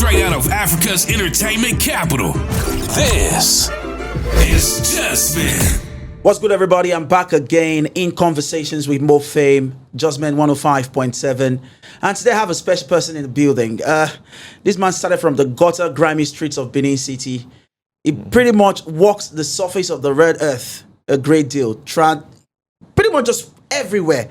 straight out of Africa's entertainment capital. This is Jusmen. What's good, everybody? I'm back again in Conversations with Mo Fame, Jusmen 105.7. And today I have a special person in the building. This man started from the gutter, grimy streets of Benin City. He pretty much walks the surface of the red earth a great deal. Pretty much just everywhere.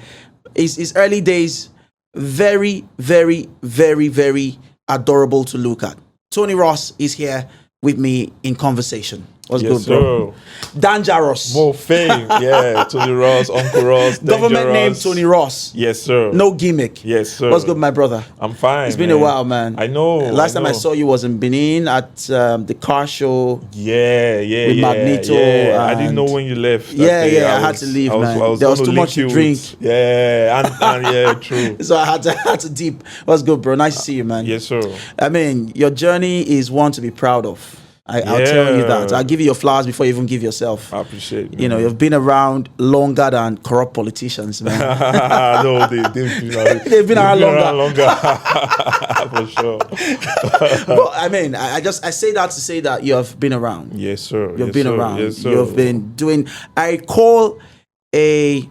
His early days, very, very, very, very adorable to look at. Tony Ross is here with me in conversation. What's good, bro? Dangerous. More fame, yeah. Tony Ross, Uncle Ross. Government name Tony Ross. Yes, sir. No gimmick. Yes, sir. What's good, my brother? I'm fine. It's been a while, man. I know. Last time I saw you was in Benin at the car show. Yeah, with Magneto. Yeah. I didn't know when you left. I had to leave, man. There was too much to drink. Yeah, and yeah, true. So I had to deep. What's good, bro? Nice to see you, man. Yes, sir. I mean, your journey is one to be proud of. I'll tell you that. I'll give you your flowers before you even give yourself. I appreciate it. You know, you've been around longer than corrupt politicians, man. No, they've been around longer. For sure. But I mean, I say that to say that you have been around. Yes, sir. You've been around. Yes, sir. You've been doing. I call a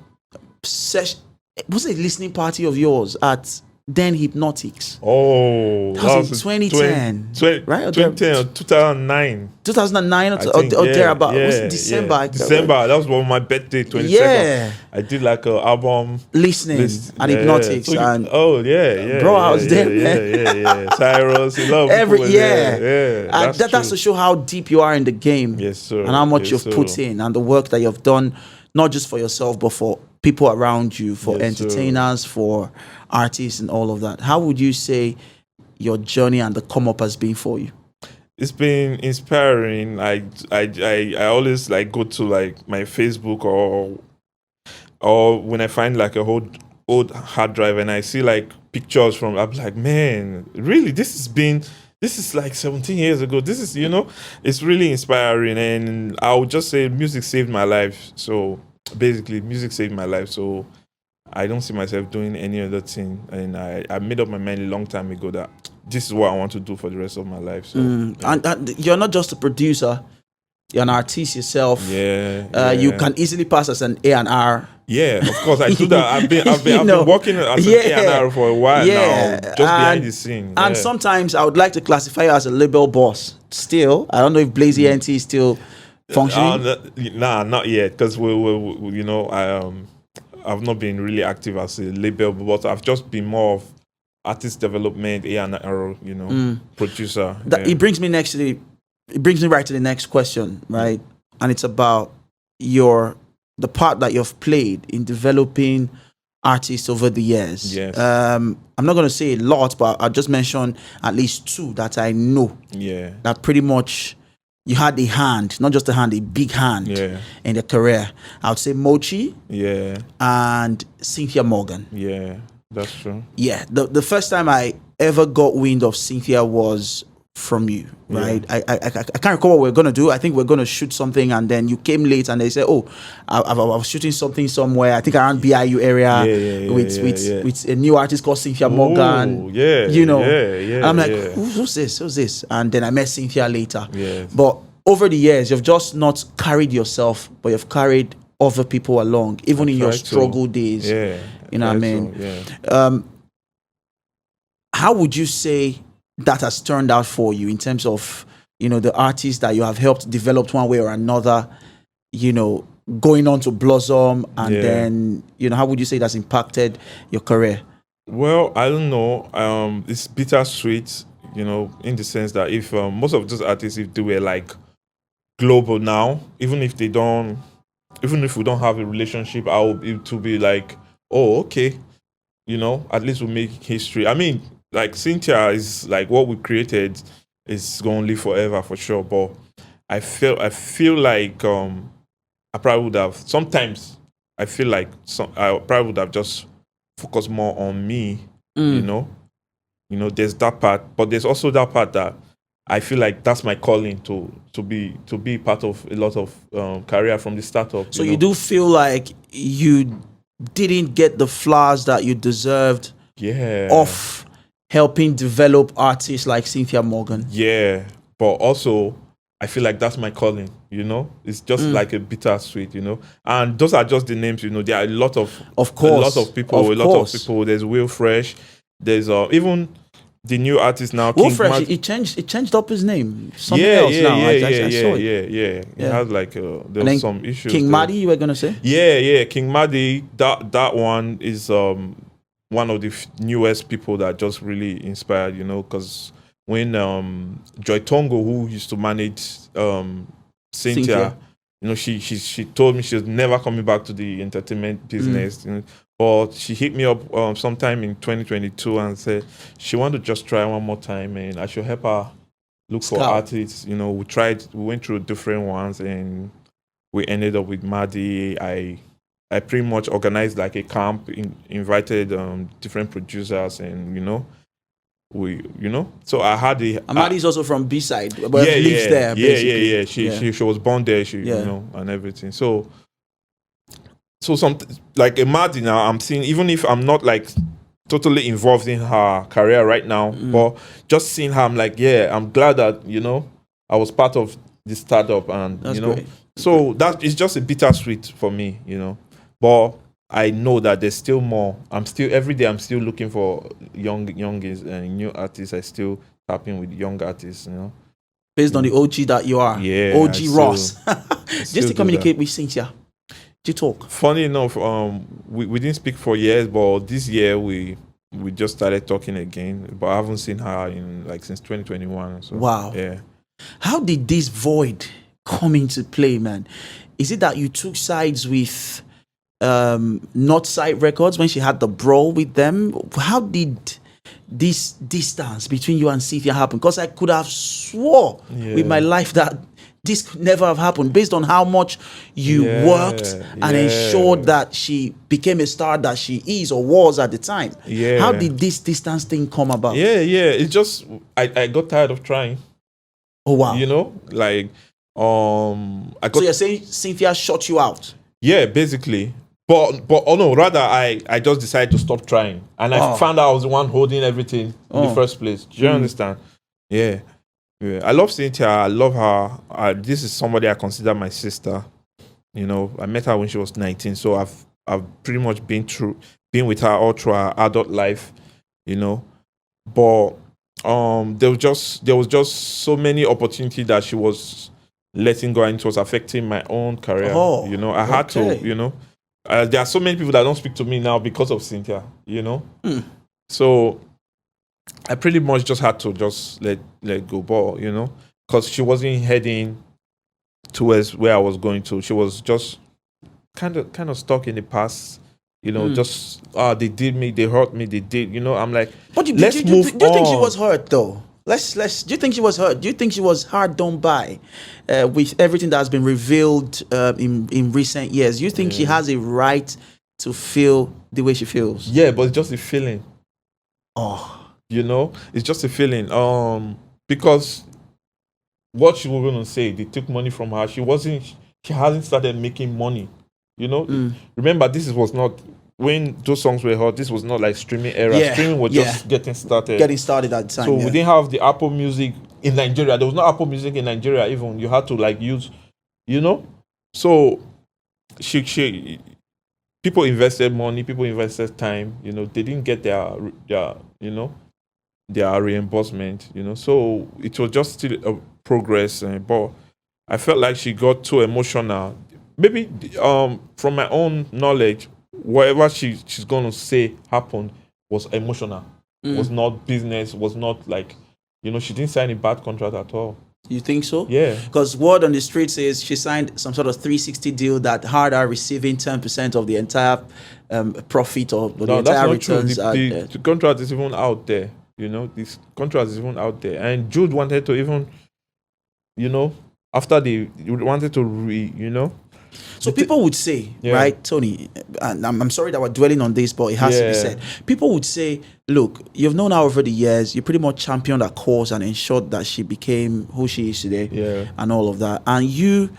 session. Was it a listening party of yours at Den Hypnotics? Oh, that was in 2010, right? 2010 or 2009. 2009 or thereabout. It was in December. Yeah. December. That was on my birthday, 22nd. Yeah. I did like an album. Listening and Hypnotics. So and bro, I was there, man. Yeah. Cyrus, a lot of people were there. And that's to show how deep you are in the game. Yes, sir. And how much you've put in and the work that you've done, not just for yourself, but for people around you, for entertainers, for artists and all of that. How would you say your journey and the come up has been for you? It's been inspiring. I always like go to like my Facebook or when I find like a old hard drive and I see like pictures from, I'm like, man, really, this is like 17 years ago. This is, it's really inspiring. And I would just say music saved my life. So basically music saved my life. So I don't see myself doing any other thing. And I made up my mind a long time ago that this is what I want to do for the rest of my life. So, and you're not just a producer, you're an artist yourself. You can easily pass as an A&R. Yeah, of course I do that. I've been working as an A&R for a while now, just behind the scene. And sometimes I would like to classify you as a label boss. Still, I don't know if Blazy NT is still functioning. Nah, not yet, because I've not been really active as a label, but I've just been more of artist development, A&R, producer. It brings me right to the next question, right? And it's about the part that you've played in developing artists over the years. Yes. I'm not going to say a lot, but I'll just mention at least two that I know. Yeah. That pretty much you had a hand, not just a hand, a big hand in your career. I would say Mochi. Yeah. And Cynthia Morgan. Yeah, that's true. Yeah. The first time I ever got wind of Cynthia was from you, right? I can't recall what we're going to do. I think we're going to shoot something, and then you came late and they said, I was shooting something somewhere, I think around BIU area with a new artist called Cynthia Morgan. And I'm like, who's this? And then I met Cynthia later. But over the years, you've just not carried yourself, but you've carried other people along, even in your struggle days. You know what I mean? How would you say that has turned out for you in terms of, the artists that you have helped develop one way or another, going on to blossom, and then, how would you say that's impacted your career? Well, I don't know. It's bittersweet, in the sense that if most of those artists, if they were like global now, even if we don't have a relationship, to be like, okay, at least we'll make history. I mean, like Cynthia is like what we created is going to live forever for sure. But I feel like I probably would have sometimes. I feel like I probably would have just focused more on me. There's that part, but there's also that part that I feel like that's my calling to be part of a lot of career from the startup. So you do feel like you didn't get the flowers that you deserved off helping develop artists like Cynthia Morgan. Yeah, but also I feel like that's my calling, It's just like a bittersweet, And those are just the names, There are a lot of course, a lot of people. There's Will Fresh. There's even the new artist now. Will Fresh, he changed up his name. Something else now. I saw it. Yeah. He has like there was some issues. King Madi, you were gonna say? Yeah. King Madi. That one is one of the newest people that just really inspired, because when Joy Tongo, who used to manage Cynthia, she told me she was never coming back to the entertainment business. But she hit me up sometime in 2022 and said she wanted to just try one more time and I should help her look for artists. We went through different ones and we ended up with Madi. I pretty much organized like a camp, invited different producers and, so I had the... Amadi's also from B-side, but lives there, basically. Yeah. She was born there, and everything. So some like Amadi now, I'm seeing, even if I'm not like totally involved in her career right now, but just seeing her, I'm like, I'm glad that, I was part of the startup and, That's great. So that is just a bittersweet for me, But I know that there's still more. Every day I'm still looking for youngest and new artists. I still tapping with young artists, Based on the OG that you are. Yeah. OG Ross. Just to communicate with Cynthia. Do you talk? Funny enough, we didn't speak for years, but this year we just started talking again. But I haven't seen her since 2021. So, wow. Yeah. How did this void come into play, man? Is it that you took sides with Northside Records when she had the brawl with them? How did this distance between you and Cynthia happen? Because I could have swore with my life that this could never have happened based on how much you worked and ensured that she became a star that she is or was at the time. Yeah. How did this distance thing come about? Yeah. It's just I got tired of trying. Oh wow. So you're saying Cynthia shut you out? Yeah, basically. But oh no, rather I just decided to stop trying. And I found out I was the one holding everything in the first place. Do you understand? Yeah. I love Cynthia. I love her. This is somebody I consider my sister. I met her when she was 19. So I've pretty much been with her all through her adult life, But there was just so many opportunities that she was letting go and it was affecting my own career. I had to, there are so many people that don't speak to me now because of Cynthia, So I pretty much just had to just let go, but because she wasn't heading towards where I was going to. She was just kind of stuck in the past, just they did me, they hurt me, they did, I'm like, but let's move on. Do you think she was hurt though? Do you think she was hurt? Do you think she was hard done by with everything that's been revealed in recent years? Do you think she has a right to feel the way she feels? Yeah, but it's just a feeling. It's just a feeling. Because what she was going to say, they took money from her. She hasn't started making money. Remember, was not when those songs were hot. This was not like streaming era. Streaming was just getting started. At the time. So we didn't have the Apple Music in Nigeria. There was no Apple Music in Nigeria. Even you had to use, So she people invested money. People invested time. They didn't get their reimbursement. So it was just still a progress. But I felt like she got too emotional. Maybe from my own knowledge, whatever she's going to say happened was emotional, was not business, was not she didn't sign a bad contract at all. You think so? Yeah. Because word on the street says she signed some sort of 360 deal that had her receiving 10% of the entire profit or the entire returns. The contract is even out there. This contract is even out there. And Jude wanted to even, after they wanted to So people would say, right, Tony, and I'm sorry that we're dwelling on this, but it has to be said. People would say, look, you've known her over the years. You pretty much championed her cause and ensured that she became who she is today and all of that. And you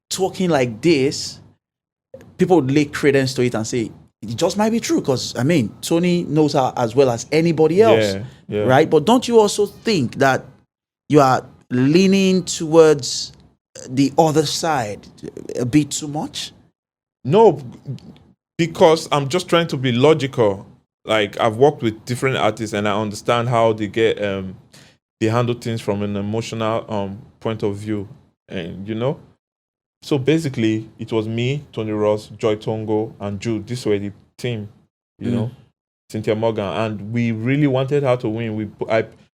talking like this, people would lay credence to it and say, it just might be true because I mean Tony knows her as well as anybody else, Yeah. right? But don't you also think that you are leaning towards the other side a bit too much? No, because I'm just trying to be logical. Like I've worked with different artists and I understand how they get they handle things from an emotional point of view, and so basically it was me, Tony Ross, Joy Tongo, and Jude. This were the team, Cynthia Morgan, and we really wanted her to win.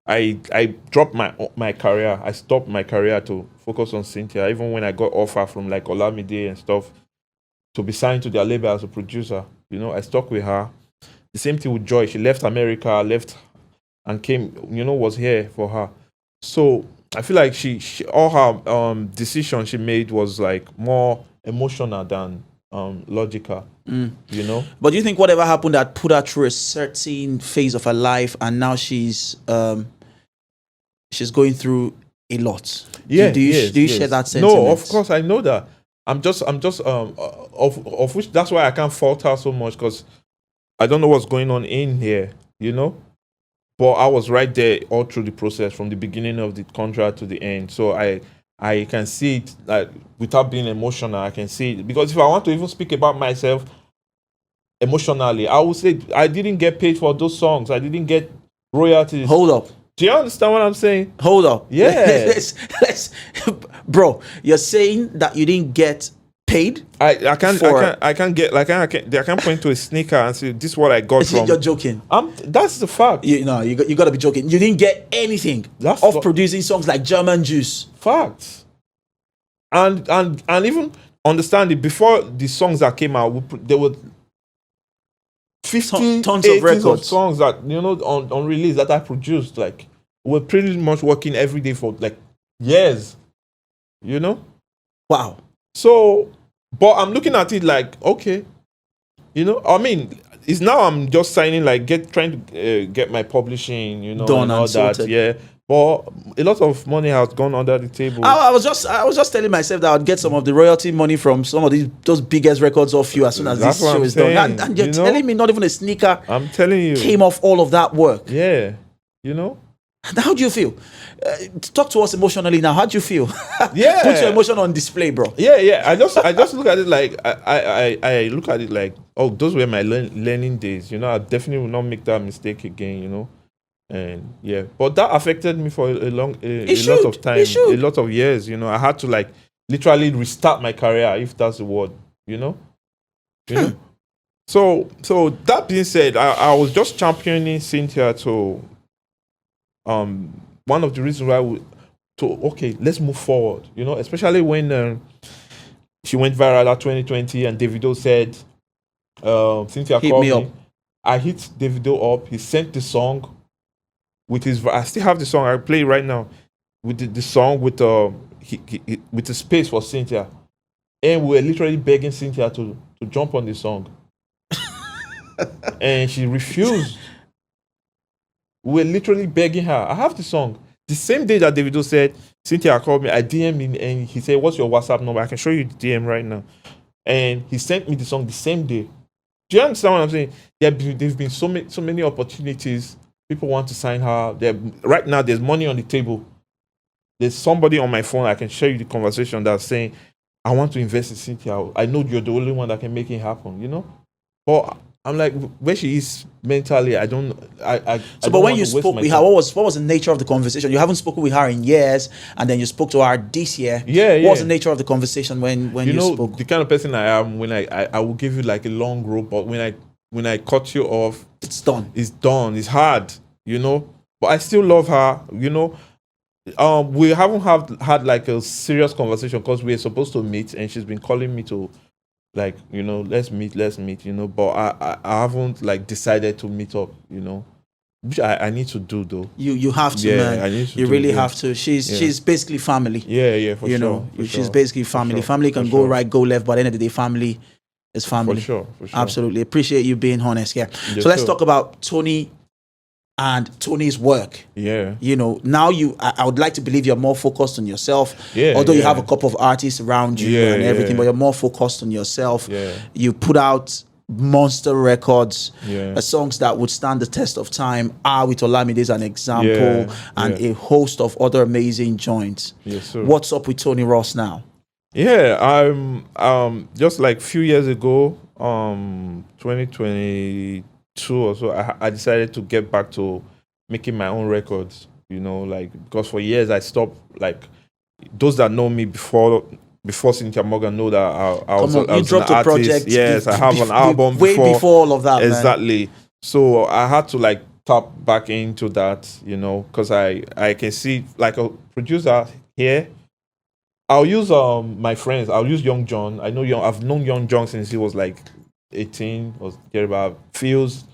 I dropped my career. I stopped my career to focus on Cynthia, even when I got offer from like Olamide and stuff to be signed to their label as a producer. I stuck with her. The same thing with Joy. She left America, and came, was here for her. So I feel like she all her decision she made was like more emotional than logical. But do you think whatever happened that put her through a certain phase of her life, and now she's going through a lot? Yeah. Do you share that sentiment? No, of course I know that. I'm just of which that's why I can't fault her so much, because I don't know what's going on in here, But I was right there all through the process, from the beginning of the contract to the end. So I can see it, like, without being emotional. I can see it, because if I want to even speak about myself emotionally, I would say I didn't get paid for those songs. I didn't get royalties. Hold up. Do you understand what I'm saying? Hold up. Yeah. let's bro, you're saying that you didn't get paid? I can't point to a sneaker and say this is what I got from. You're joking. That's the fact. You got to be joking. You didn't get anything off producing songs like German Juice. Facts. And even understand it, before the songs that came out, there were 50 tons of records of songs that on release that I produced. Like, we're pretty much working every day for like years. Wow. So, but I'm looking at it like, okay, I mean, it's now I'm just signing, like, trying to get my publishing, done and all that. Sorted. Yeah. But a lot of money has gone under the table. I was just telling myself that I'd get some of the royalty money from some of those biggest records off you as soon as this show is done. And you're telling me not even a sneaker, I'm telling you, came off all of that work. Yeah. How do you feel? Talk to us emotionally now. How do you feel? Yeah. Put your emotion on display, bro. Yeah. I just look at it like I look at it like, oh, those were my learning days. I definitely will not make that mistake again. And yeah, but that affected me for a lot of time, a lot of years. I had to, like, literally restart my career, if that's the word. So that being said, I was just championing Cynthia to one of the reasons why okay, let's move forward. Especially when she went viral at 2020 and Davido said, Cynthia hit called me up. I hit Davido up. He sent the song with his. I still have the song. I play it right now with the song with with the space for Cynthia, and we were literally begging Cynthia to jump on the song, and she refused. We were literally begging her. I have the song. The same day that Davido said, Cynthia called me, I DM him, and he said, "What's your WhatsApp number? I can show you the DM right now." And he sent me the song the same day. Do you understand what I'm saying? There've been so many opportunities. People want to sign her. Right now, there's money on the table. There's somebody on my phone. I can share you the conversation that's saying, "I want to invest in Cynthia. I know you're the only one that can make it happen." But I'm like, where she is mentally, I don't. But when you spoke with her, what was the nature of the conversation? You haven't spoken with her in years, and then you spoke to her this year. Yeah. What was the nature of the conversation when you spoke? The kind of person I am, when I will give you like a long rope, but when I cut you off, it's done. It's done. It's hard, But I still love her, We haven't had like a serious conversation because we're supposed to meet, and she's been calling me to, like, let's meet, But I haven't, like, decided to meet up, which I need to do though. You have to, yeah, man. I need to you really have to. She's basically family. Yeah, for sure. She's basically family. Family can go right, go left, but at the end of the day, family is family. For sure. Absolutely. Appreciate you being honest here. Yes, so let's talk about Tony and Tony's work. Yeah. Now I would like to believe you're more focused on yourself. Yeah. Although you have a couple of artists around you and everything, but you're more focused on yourself. Yeah. You put out monster records, Yeah. songs that would stand the test of time. With Olamide is an example, and yeah. a host of other amazing joints. Yes, sir. What's up with Tony Ross now? Yeah, I'm just like few years ago, 2022 or so, I decided to get back to making my own records. You know, like because for years I stopped. Like those that know me before Cynthia Morgan know that I was You an dropped a artist. project. Yes, I have an album way before all of that. Man. Exactly. So I had to like tap back into that, you know, because I can see like a producer here. I'll use my friends. I'll use Young John. I've known Young John since he was like 18 or thereabout. Feels,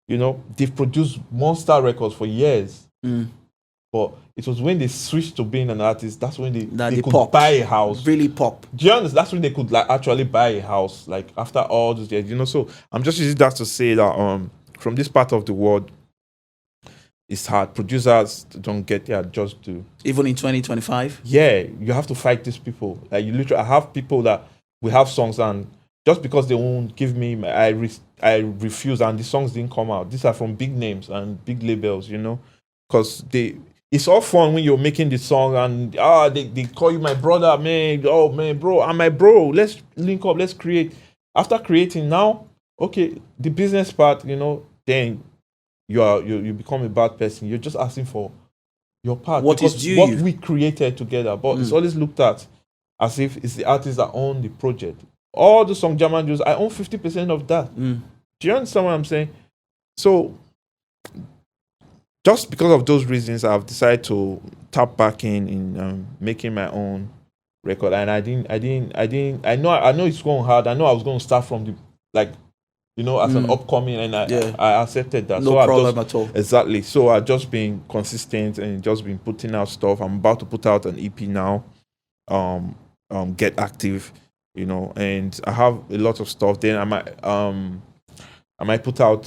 you know, they've produced monster records for years. But it was when they switched to being an artist, that's when they could popped. buy a house. Really pop. Do you understand? That's when they could like actually buy a house. Like after all those years, you know. So I'm just using that to say that from this part of the world, it's hard. Producers don't get their just due. Even in 2025? Yeah, you have to fight these people. Like you literally, I have people that we have songs and just because they won't give me, I refuse and the songs didn't come out. These are from big names and big labels, you know, because it's all fun when you're making the song and they call you my brother, man. Oh man, bro, I'm my bro. Let's link up. Let's create. After creating now, okay, the business part, you know, then you become a bad person. You're just asking for your part. What we created together, but it's always looked at as if it's the artists that own the project. All the song German Jews, I own 50% of that. Do you understand what I'm saying? So just because of those reasons, I've decided to tap back in making my own record. And I know it's going hard. I know I was going to start from the as an upcoming, and I accepted that. No problem at all. Exactly. So I've just been consistent and just been putting out stuff. I'm about to put out an EP now. Get active, you know, and I have a lot of stuff. Then I might put out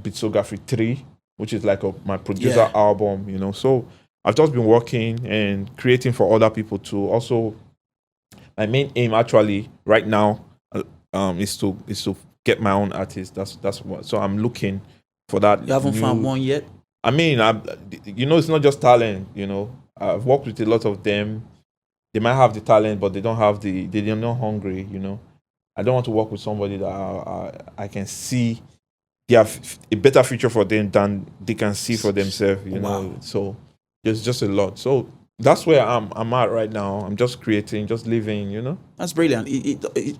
Beatsography 3, which is like my producer album, you know. So I've just been working and creating for other people too. Also, my main aim actually right now is to get my own artist. That's what. So I'm looking for that. You haven't found one yet? I mean, it's not just talent. You know, I've worked with a lot of them. They might have the talent, but they're not hungry. You know, I don't want to work with somebody that I can see they have a better future for them than they can see for themselves. You know, so there's just a lot. So that's where I'm at right now. I'm just creating, just living, you know. That's brilliant.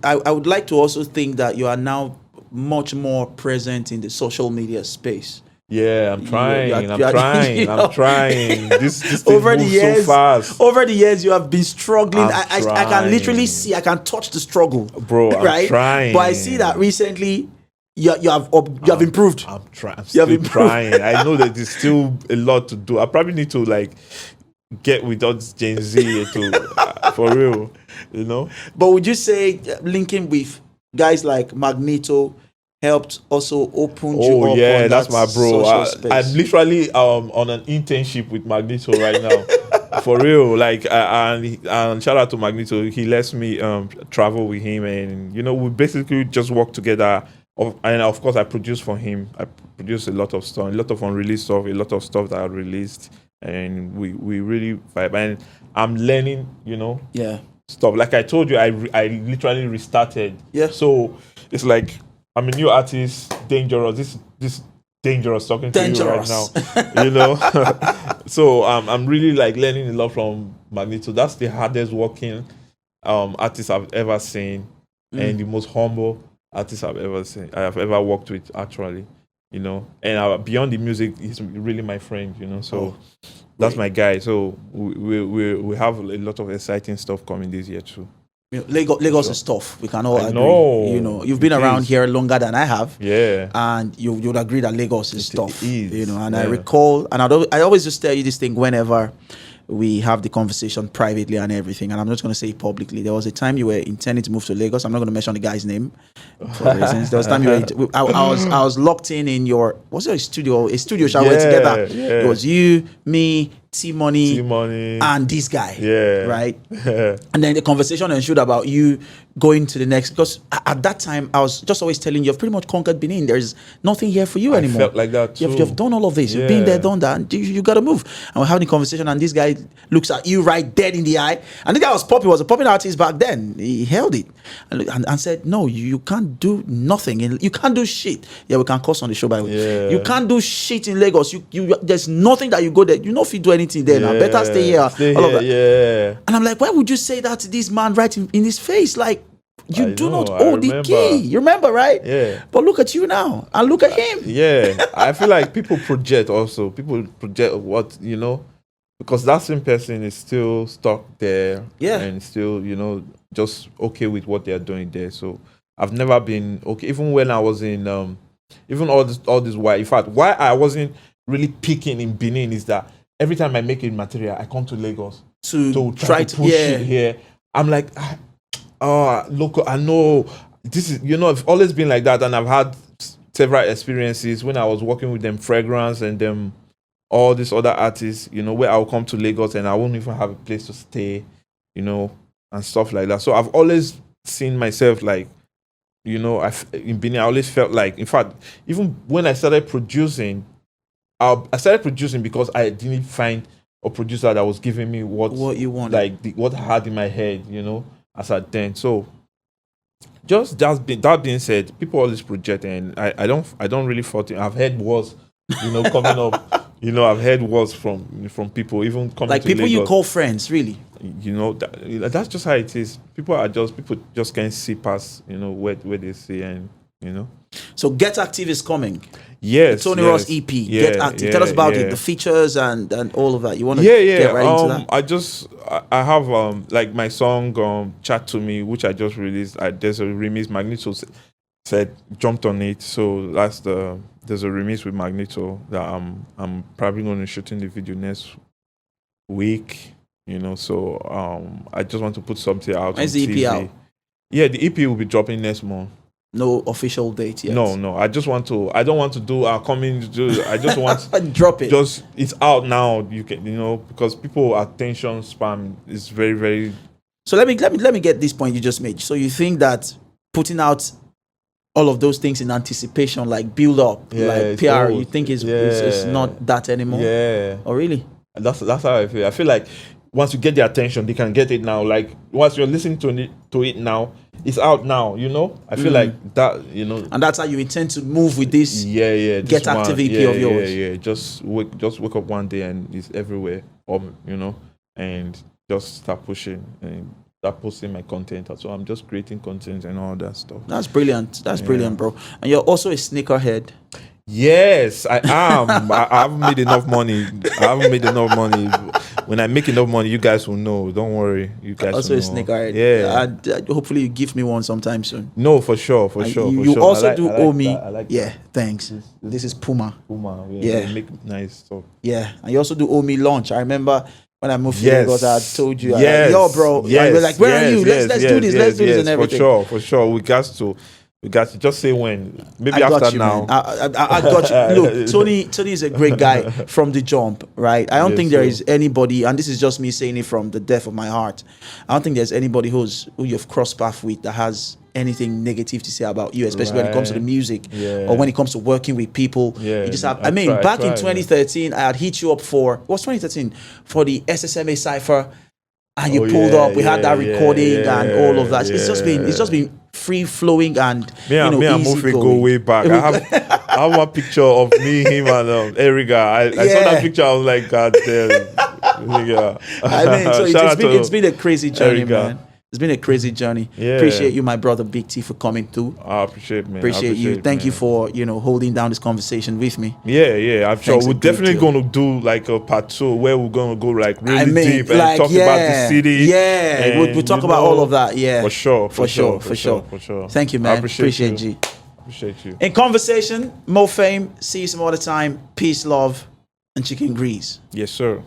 I would like to also think that you are now much more present in the social media space. Yeah, I'm trying. I'm trying. This thing over the moves years, so fast. Over the years, you have been struggling. I'm I can literally see. I can touch the struggle, bro. I'm trying. But I see that recently, you have improved. I'm trying. I'm still trying. I know that there's still a lot to do. I probably need to get with all this Gen Z for real, you know. But would you say linking with guys like Magneto helped also open you up? Oh yeah, that's that my bro. I'm literally on an internship with Magneto right now. For real. And shout out to Magneto. He lets me travel with him, and you know, we basically just work together. And of course I produce for him. I produce a lot of stuff, a lot of unreleased stuff, a lot of stuff that I released, and we really vibe. And I'm learning, you know, stuff. Like I told you, I literally restarted. Yeah. So it's like I'm a new artist, dangerous. This dangerous talking to you right now, you know. So I'm really learning a lot from Magneto. That's the hardest working artist I've ever seen, and the most humble artist I have ever worked with, actually, you know. And beyond the music, he's really my friend, you know. So that's my guy. So we have a lot of exciting stuff coming this year too. You know, Lagos is tough. We can all agree. Know. You know, you've been around here longer than I have. Yeah. And you would agree that Lagos is tough. It is. You know, and I recall, and I always just tell you this thing whenever we have the conversation privately and everything, and I'm not going to say it publicly. There was a time you were intending to move to Lagos. I'm not going to mention the guy's name for reasons. There was a time I was locked in your, what's your studio? A studio shall we together. Yeah. It was you, me, T-Money, and this guy. Yeah. Right? And then the conversation ensued about you going to the next, because at that time I was just always telling you, you've pretty much conquered Benin. There's nothing here for you anymore. I felt like that too. You've done all of this. You've been there, done that. And you got to move. And we're having a conversation, and this guy looks at you right dead in the eye. And the guy was a popping artist back then. He held it and said, no, you can't do nothing. You can't do shit. Yeah, we can cuss on the show, by the way. Yeah. You can't do shit in Lagos. You there's nothing that you go there. You know if you do anything there now. Better stay here. All of that. Yeah. And I'm like, why would you say that to this man right in his face? Like, you I do know, not hold the key. You remember, right? Yeah. But look at you now, and look at him. Yeah. I feel like people project also. People project what, because that same person is still stuck there. Yeah. And still, just okay with what they're doing there. So I've never been okay. Even when I was in, even all this why. In fact, why I wasn't really picking in Benin is that every time I make a material, I come to Lagos to try to push it here. I'm like, look, I know this is, I've always been like that, and I've had several experiences when I was working with them, Fragrance and them, all these other artists, where I'll come to Lagos and I won't even have a place to stay, and stuff like that. So I've always seen myself like, in Benin, I always felt like, in fact, even when I started producing, I started producing because I didn't find a producer that was giving me what you want, like what I had in my head, as at then. So just that being said, people always project, and I don't really fault it. I've heard words, coming up. I've heard words from people, even coming like to people Lagos. You call friends, really. That's just how it is. People just can't see past, where they see, and So Get Active is coming. Yes, Tony Ross EP. Get Active. Tell us about it, the features and all of that. You want to get right into that? I have like my song Chat to Me, which I just released. There's a remix. Magneto said jumped on it, so there's a remix with Magneto that I'm probably going to shoot in the video next week. So I just want to put something out. When's the EP out? Yeah, the EP will be dropping next month. No official date yet. No. I don't want to do I just want drop it. Just it's out now. You can because people attention span is very, very. So let me get this point you just made. So you think that putting out all of those things in anticipation, like build up, like PR, you think it's not that anymore? Yeah. Oh really? That's how I feel. I feel like once you get the attention, they can get it now. Like once you're listening to it now, it's out now. I feel like that. And that's how you intend to move with this. Yeah. Get Active EP of yours. Yeah. Just wake up one day and it's everywhere. And just start pushing and start posting my content. So I'm just creating content and all that stuff. That's brilliant. That's brilliant, bro. And you're also a sneakerhead. Yes, I am. I haven't made enough money. When I make enough money, you guys will know. Don't worry. You guys also will a know. sneakerhead. Yeah. And hopefully you give me one sometime soon. No, for sure. You also do owe me. That. Thanks. This is Puma. Yeah. They make nice stuff. Yeah. And you also do owe me lunch. I remember when I moved to Lagos, I told you, yo, bro. Yes. We're like, where are you? Let's do this. Let's do this and everything. For sure. We got to just say when. Maybe after now. I got you. Look, Tony is a great guy from the jump, right? I don't think there is anybody, and this is just me saying it from the depth of my heart. I don't think there's anybody who you've crossed paths with that has anything negative to say about you, especially when it comes to the music or when it comes to working with people. You just have. In 2013, I had hit you up for 2013 for the SSMA Cypher. And you pulled up. We had that recording and all of that. It's just been free flowing and me and Mofi go way back. I have one picture of me, him, and Erica. I saw that picture. I was like, God damn, nigga. So it's been a crazy journey, Erica. man. It's been a crazy journey. Appreciate you, my brother Big T, for coming through. I appreciate, man. Appreciate you. Thank you for holding down this conversation with me. Yeah. I'm sure we're definitely going to do like a part 2 where we're going to go like really deep and talk about the city. Yeah, we'll talk about all of that. Yeah, for sure. For sure. Thank you, man. Appreciate you. Appreciate you. In conversation, more fame. See you some other time. Peace, love, and chicken grease. Yes, sir.